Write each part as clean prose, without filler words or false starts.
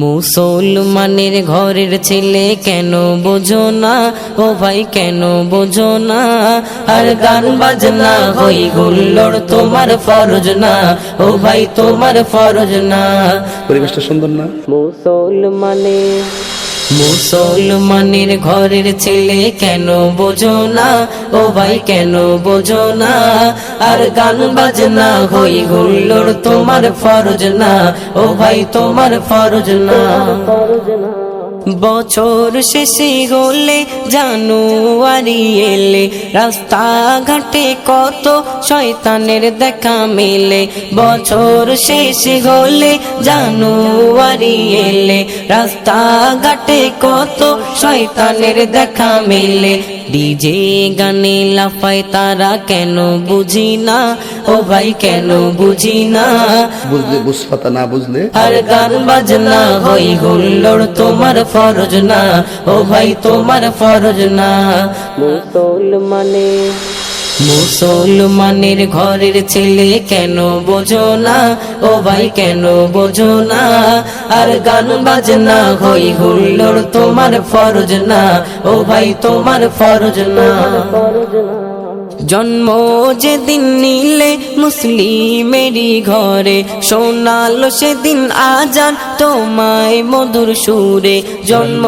মুসলমানের ঘরের ছেলে কেন বোঝো না, ও ভাই কেন বোঝো না? আর গান বাজনা হই হুল্লোড় তোমার ফরজ না, ও ভাই তোমার ফরজ না। পরিবেশটা সুন্দর না? মুসলমানের ঘরের ছেলে কেন বোঝো না, ও ভাই কেন বোঝো না? আর গান বাজনা হই হুল্লোড় তোমার ফরজ না, ও ভাই তোমার ফরজ না। বছর শেষে হলে জানুয়ারি এলে রাস্তা ঘাটে কত শয়তানের দেখা মেলে। বছর শেষে হলে জানুয়ারি এলে রাস্তা ঘাটে কত শয়তানের দেখা মেলে। ডিজে গানে লাফায় তারা কেন বুঝি না, ও ভাই কেন বুঝি না? বুঝলে বুঝপাতা, না বুঝলে আর গান বাজনা হই হুল্লোড় তোমার ফরজ না, ও ভাই তোমার ফরজ না। মুসলমানের ঘরের ছেলে কেন বোঝো না, ও ভাই কেন বোঝো না? আর গান বাজনা হই হুল্লোড় তোমার ফরজ না, ও ভাই তোমার ফরজ না। জন্ম যেদিন নিলে মুসলিমেরই ঘরে শোনালো সেদিন আজান তোমায় মধুর সুরে। জন্ম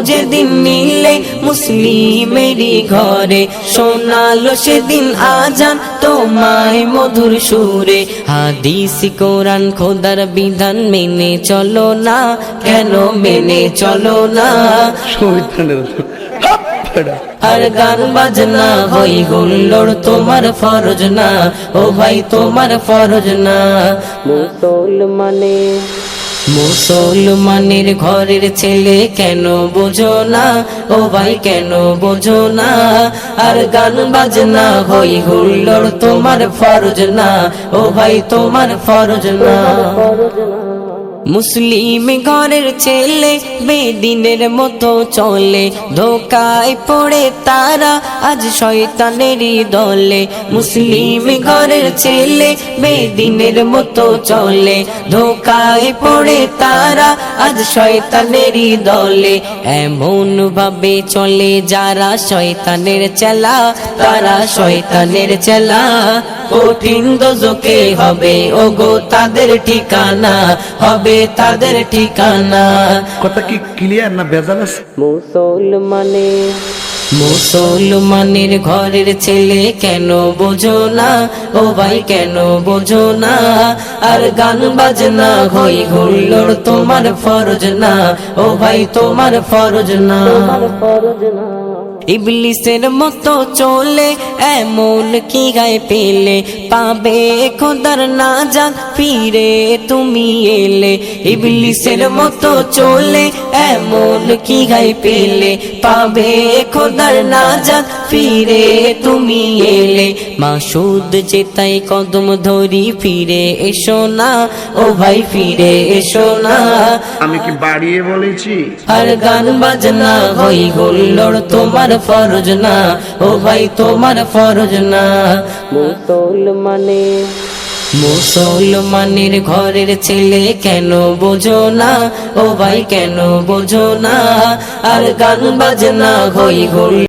যেদিন নিলে মুসলিমেরই ঘরে শোনালো সেদিন আজান তোমায় মধুর সুরে। হাদিস কোরআন খোদার বিধান মেনে চলো না, কেন মেনে চলো না? আর গান বাজনা হই হুল্লোড় তোমার ফরজ না, ও ভাই তোমার ফরজ না। মুসলমানের ঘরের ছেলে কেন বোঝো না, ও ভাই কেন বোঝো না? আর গান বাজনা হই হুল্লোড় তোমার ফরজ না, ও ভাই তোমার ফরজ না। মুসলিম ঘরের ছেলে বেদিনের মতো চলে, ধোকায় পড়ে তারা আজ শয়তানেরই দলে। মুসলিম ঘরের ছেলে বেদিনের মতো চলে, ধোকায় পড়ে তারা আজ শয়তানেরই দলে। এমন ভাবে চলে যারা শয়তানের চেলা, তারা শয়তানের চেলা। কঠিন দোজখে হবে ওগো তাদের ঠিকানা, হবে তাদের ঠিকানা। কথা কি ক্লিয়ার না ভেজাল আছে? মুসলমানের ঘরের ছেলে কেন বোঝো না, ও ভাই কেন বোঝো না? আর গান বাজনা হই হুল্লোড় তোমার ফরজ না, ও ভাই তোমার ফরজ না। ইবলিসের মতো চলে এমন কি গায়ে পেলে, পাবে খোদার নাজাত ফিরে তুমি এলে। ইবলিসের মতো চলে এমন কি গায়ে পেলে, পাবে খোদার নাজাত ফিরে তুমি এলে। মাসুদ যেতাই কদম ধরি ফিরে এসো না, ও ভাই ফিরে এসো না। আমি কি বাড়িয়ে বলেছি? আর গান বাজনা হই হুল্লোড় তোমার ফরজ না, ও ভাই তোমার ফরজ না। মুসলমানের ঘরের ছেলে কেন বোঝো না, ও ভাই কেন বোঝো না? আর গান বাজনা হই হুল্লোড়